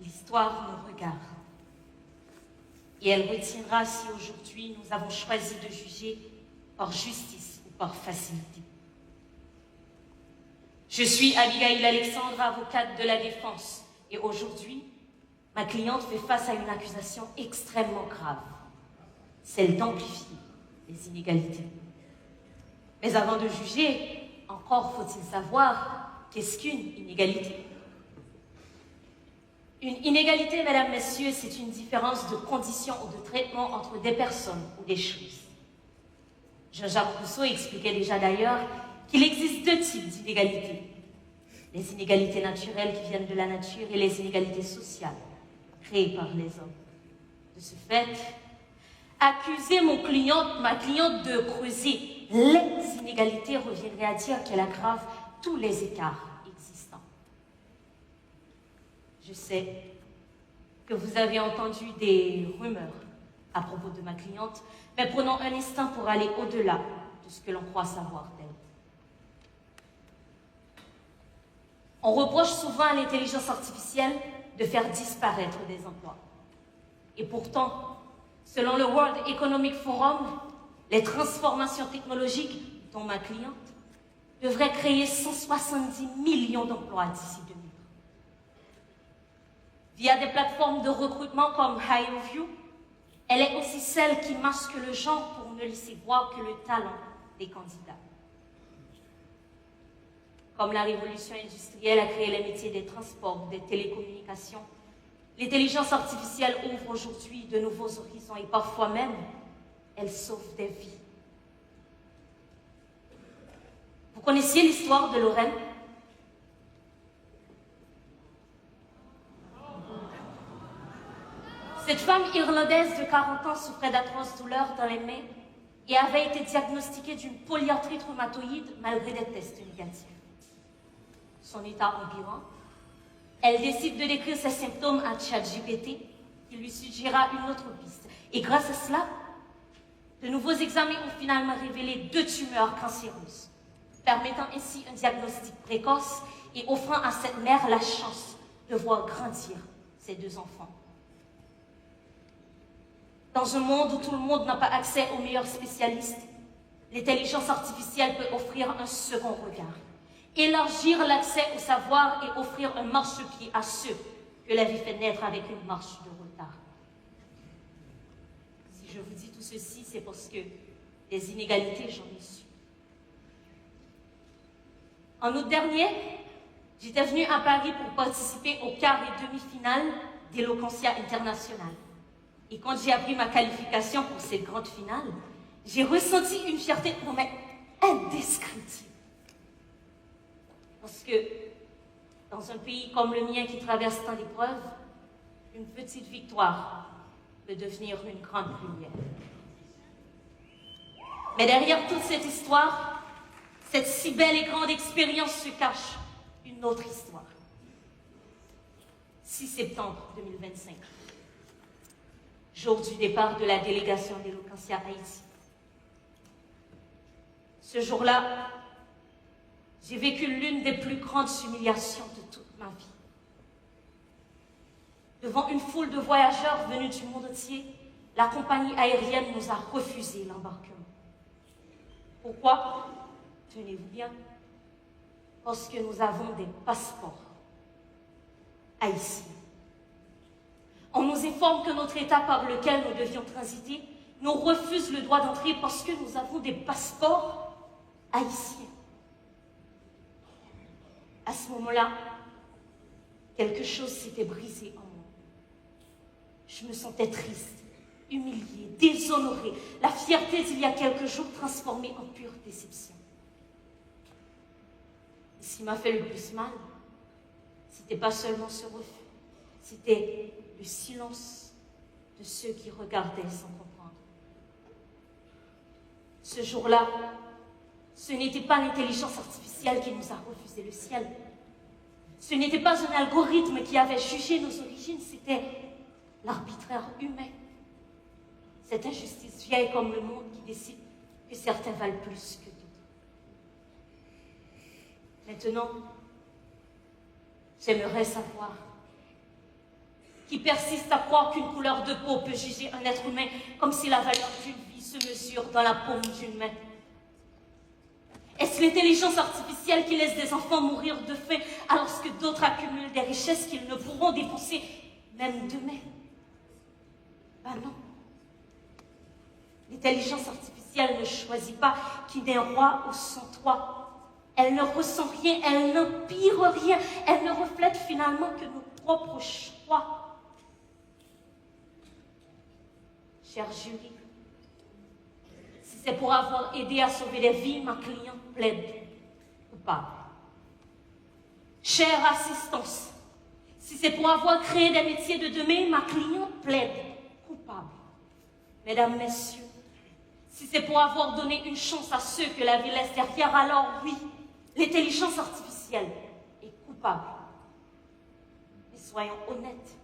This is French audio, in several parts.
L'histoire nous regarde. Et elle retiendra si aujourd'hui nous avons choisi de juger par justice ou par facilité. Je suis Abigail Alexandre, avocate de la défense. Et aujourd'hui, ma cliente fait face à une accusation extrêmement grave, celle d'amplifier les inégalités. Mais avant de juger, encore faut-il savoir qu'est-ce qu'une inégalité. Une inégalité, mesdames, messieurs, c'est une différence de condition ou de traitement entre des personnes ou des choses. Jean-Jacques Rousseau expliquait déjà d'ailleurs qu'il existe deux types d'inégalités. Les inégalités naturelles qui viennent de la nature et les inégalités sociales créées par les hommes. De ce fait, accuser ma cliente de creuser les inégalités reviendrait à dire qu'elle aggrave tous les écarts existants. Je sais que vous avez entendu des rumeurs à propos de ma cliente, mais prenons un instant pour aller au-delà de ce que l'on croit savoir d'elle. On reproche souvent à l'intelligence artificielle de faire disparaître des emplois. Et pourtant, selon le World Economic Forum, les transformations technologiques dont ma cliente devraient créer 170 millions d'emplois d'ici 2000. Via des plateformes de recrutement comme HireVue, elle est aussi celle qui masque le genre pour ne laisser voir que le talent des candidats. Comme la révolution industrielle a créé les métiers des transports, des télécommunications, l'intelligence artificielle ouvre aujourd'hui de nouveaux horizons et parfois même, elle sauve des vies. Vous connaissiez l'histoire de Lorraine? Cette femme irlandaise de 40 ans souffrait d'atroces douleurs dans les mains et avait été diagnostiquée d'une polyarthrite rhumatoïde malgré des tests négatifs. Son état empirant, elle décide de décrire ses symptômes à ChatGPT, qui lui suggéra une autre piste. Et grâce à cela, de nouveaux examens ont finalement révélé 2 tumeurs cancéreuses, permettant ainsi un diagnostic précoce et offrant à cette mère la chance de voir grandir ses 2 enfants. Dans un monde où tout le monde n'a pas accès aux meilleurs spécialistes, l'intelligence artificielle peut offrir un second regard, élargir l'accès au savoir et offrir un marchepied à ceux que la vie fait naître avec une marche de retard. Si je vous dis tout ceci, c'est parce que des inégalités, j'en ai su. En août dernier, j'étais venue à Paris pour participer au quart et demi-finale d'Eloquentia International. Et quand j'ai appris ma qualification pour cette grande finale, j'ai ressenti une fierté indescriptible. Parce que dans un pays comme le mien qui traverse tant d'épreuves, une petite victoire peut devenir une grande lumière. Mais derrière toute cette histoire, cette si belle et grande expérience se cache une autre histoire. 6 septembre 2025. Jour du départ de la délégation d'Eloquentia Haïti. Ce jour-là, j'ai vécu l'une des plus grandes humiliations de toute ma vie. Devant une foule de voyageurs venus du monde entier, la compagnie aérienne nous a refusé l'embarquement. Pourquoi? Tenez-vous bien, parce que nous avons des passeports haïtiens. On nous informe que notre État par lequel nous devions transiter nous refuse le droit d'entrer parce que nous avons des passeports haïtiens. À ce moment-là, quelque chose s'était brisé en moi. Je me sentais triste, humiliée, déshonorée. La fierté d'il y a quelques jours transformée en pure déception. Et ce qui m'a fait le plus mal, c'était pas seulement ce refus, c'était le silence de ceux qui regardaient sans comprendre. Ce jour-là, ce n'était pas l'intelligence artificielle qui nous a refusé le ciel. Ce n'était pas un algorithme qui avait jugé nos origines, c'était l'arbitraire humain. Cette injustice vieille comme le monde qui décide que certains valent plus que d'autres. Maintenant, j'aimerais savoir, qui persiste à croire qu'une couleur de peau peut juger un être humain comme si la valeur d'une vie se mesure dans la paume d'une main. Est-ce l'intelligence artificielle qui laisse des enfants mourir de faim alors que d'autres accumulent des richesses qu'ils ne pourront dépenser même demain? Ben non. L'intelligence artificielle ne choisit pas qui n'est roi ou sans toi. Elle ne ressent rien, elle n'empire rien, elle ne reflète finalement que nos propres choix. Chère jury, si c'est pour avoir aidé à sauver des vies, ma cliente plaide coupable. Chère assistance, si c'est pour avoir créé des métiers de demain, ma cliente plaide coupable. Mesdames, messieurs, si c'est pour avoir donné une chance à ceux que la vie laisse derrière, alors oui, l'intelligence artificielle est coupable. Mais soyons honnêtes,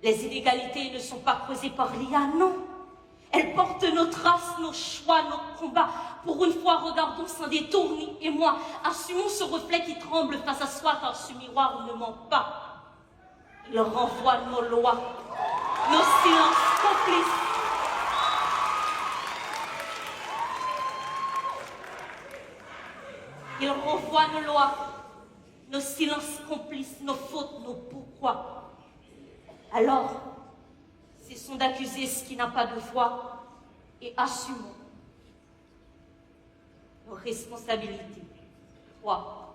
les inégalités ne sont pas creusées par l'IA, non. Elles portent nos traces, nos choix, nos combats. Pour une fois, regardons sans détour, ni et moi. Assumons ce reflet qui tremble face à soi, car ce miroir ne ment pas. Il renvoie nos lois, nos silences complices. Il renvoie nos lois, nos silences complices, nos fautes, nos pourquoi. Alors, cessons d'accuser ce qui n'a pas de voix et assumons nos responsabilités. 3.